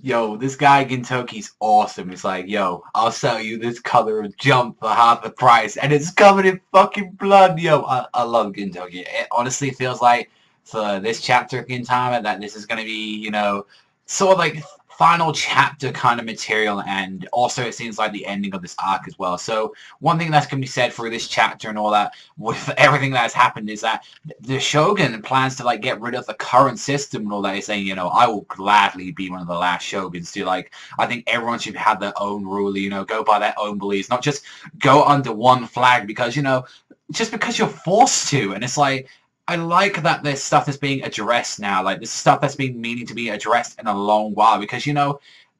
Yo, this guy Gintoki's awesome. It's like, yo, I'll sell you this color of Jump for half the price, and it's covered in fucking blood. Yo, I love Gintoki. It honestly feels like for this chapter of Gintama that this is gonna be, sort of like final chapter kind of material, and also it seems like the ending of this arc as well. So one thing that's gonna be said for this chapter and all that, with everything that has happened, is that the Shogun plans to like get rid of the current system and all that. He's saying, I will gladly be one of the last Shoguns to like. I think everyone should have their own rule, go by their own beliefs, not just go under one flag because just because you're forced to. And it's like, I like that there's stuff that's being addressed now. Like, this stuff that's been meaning to be addressed in a long while because,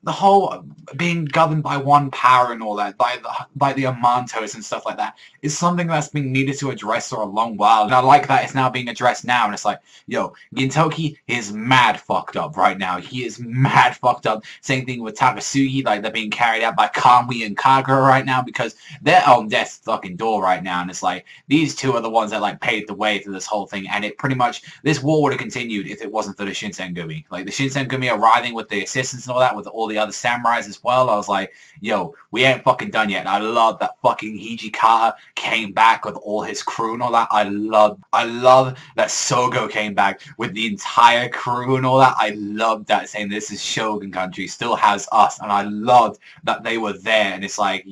the whole being governed by one power and all that, by the Amantos and stuff like that, is something that's been needed to address for a long while. And I like that it's now being addressed now. And it's like, yo, Gintoki is mad fucked up right now. He is mad fucked up. Same thing with Takasugi. Like, they're being carried out by Kamui and Kagura right now because they're on death's fucking door right now. And it's like, these two are the ones that like paved the way to this whole thing. And it pretty much, this war would have continued if it wasn't for the Shinsengumi. Like, the Shinsengumi arriving with the assistants and all that, with all the other samurais as well. I was like, yo, we ain't fucking done yet. And I love that fucking Hijikata came back with all his crew and all that. I love that Sogo came back with the entire crew and all that. I love that, saying this is Shogun country, still has us. And I loved that they were there. And it's like,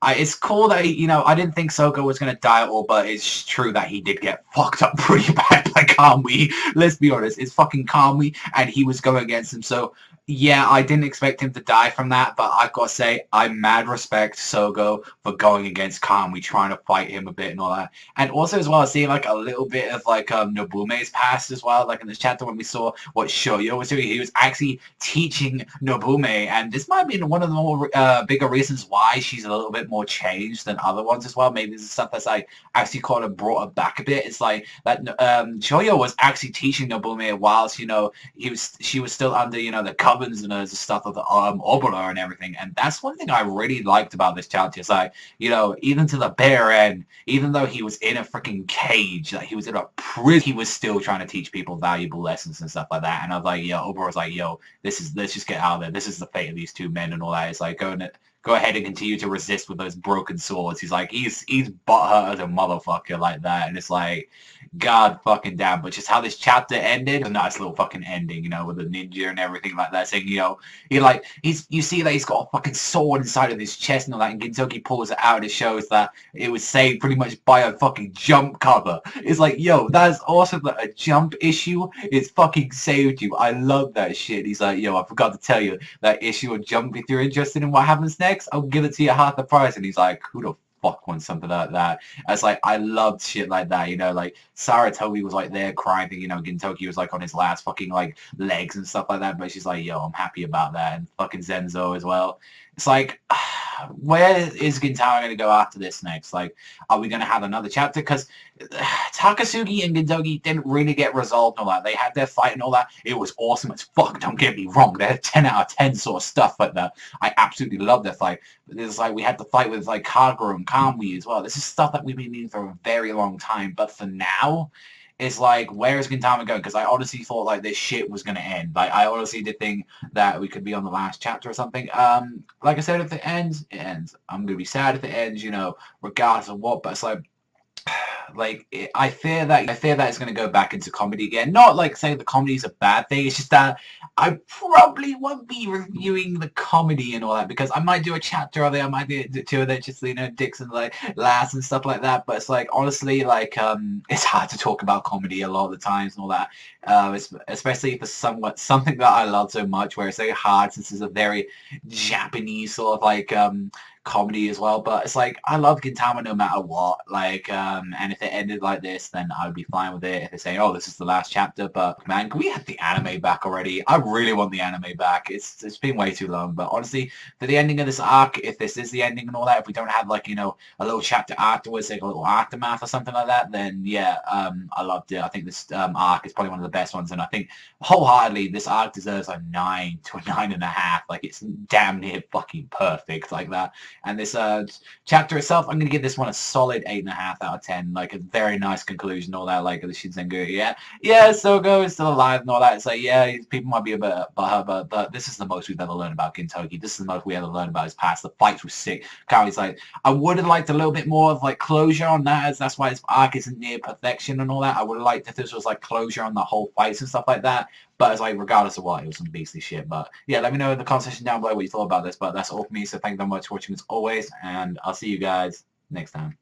it's cool that, I didn't think Sogo was going to die at all, but it's true that he did get fucked up pretty bad by Kamui. Let's be honest, it's fucking Kamui, and he was going against him. So yeah, I didn't expect him to die from that, but I gotta say, I mad respect Sogo for going against Kamui, trying to fight him a bit and all that. And also as well, seeing like a little bit of like Nobume's past as well, like in this chapter when we saw what Shoyo was doing, he was actually teaching Nobume, and this might be one of the more bigger reasons why she's a little bit more changed than other ones as well. Maybe this is stuff that's like actually kind of brought her back a bit. It's like that Shoyo was actually teaching Nobume whilst, she was still under, the covens and the stuff of the Obara and everything. And that's one thing I really liked about this chapter. It's like, even to the bare end, even though he was in a freaking cage, like he was in a prison, he was still trying to teach people valuable lessons and stuff like that. And I was like, Obara was like, let's just get out of there. This is the fate of these two men and all that. It's like, go ahead and continue to resist with those broken swords. He's like, he's butthurt as a motherfucker like that. And it's like, God fucking damn. But just how this chapter ended, a nice little fucking ending, with the ninja and everything like that. Saying, you see that he's got a fucking sword inside of his chest and all that. And Gintoki pulls it out and it shows that it was saved pretty much by a fucking Jump cover. It's like, yo, that's awesome that a Jump issue is fucking saved you. I love that shit. He's like, yo, I forgot to tell you that issue of Jump, if you're interested in what happens next, I'll give it to you half the price. And he's like, who the fuck wants something like that? It's like, I loved shit like that, like Saratobi was like there crying, Gintoki was like on his last fucking like legs and stuff like that, but she's like, yo, I'm happy about that. And fucking Zenzo as well. It's like, where is Gintama going to go after this next? Like, are we going to have another chapter? Because Takasugi and Gintoki didn't really get resolved and all that. They had their fight and all that. It was awesome as fuck, don't get me wrong. They're 10 out of 10 sort of stuff like that. I absolutely love their fight. But it's like, we had the fight with like Kagura and Kamui as well. This is stuff that we've been needing for a very long time. But for now, it's like, where is Gintama going? Because I honestly thought like this shit was going to end. Like, I honestly did think that we could be on the last chapter or something. Like I said, if it ends, it ends. I'm going to be sad if it ends, regardless of what. But it's like, I fear that it's going to go back into comedy again. Not like saying the comedy is a bad thing. It's just that I probably won't be reviewing the comedy and all that, because I might do a chapter of it. I might do two of it, just dicks and like laughs and stuff like that. But it's like, honestly, like it's hard to talk about comedy a lot of the times and all that. Especially if it's something that I love so much, where it's so hard since it's a very Japanese sort of like comedy as well. But it's like, I love Gintama no matter what. Like, and if it ended like this, then I would be fine with it. If they say, oh, this is the last chapter, but man, can we have the anime back already? I really want the anime back. It's been way too long. But honestly, for the ending of this arc, if this is the ending and all that, if we don't have like, a little chapter afterwards, like a little aftermath or something like that, then yeah, I loved it. I think this arc is probably one of the best ones, and I think wholeheartedly this arc deserves a 9 to a 9.5. Like, it's damn near fucking perfect like that. And this chapter itself, I'm gonna give this one a solid 8.5 out of 10. Like a very nice conclusion, all that. Like the Shinsengu, yeah, Sogo is still alive and all that. It's like, yeah, people might be a bit butthurt, but this is the most we've ever learned about Gintoki. This is the most we ever learned about his past. The fights were sick. Kari's like, I would have liked a little bit more of like closure on that, as that's why his arc isn't near perfection and all that. I would have liked if this was like closure on the whole fights and stuff like that. But it's like, regardless of what, it was some beastly shit. But yeah, let me know in the comment section down below what you thought about this. But that's all for me. So thank you very much for watching as always, and I'll see you guys next time.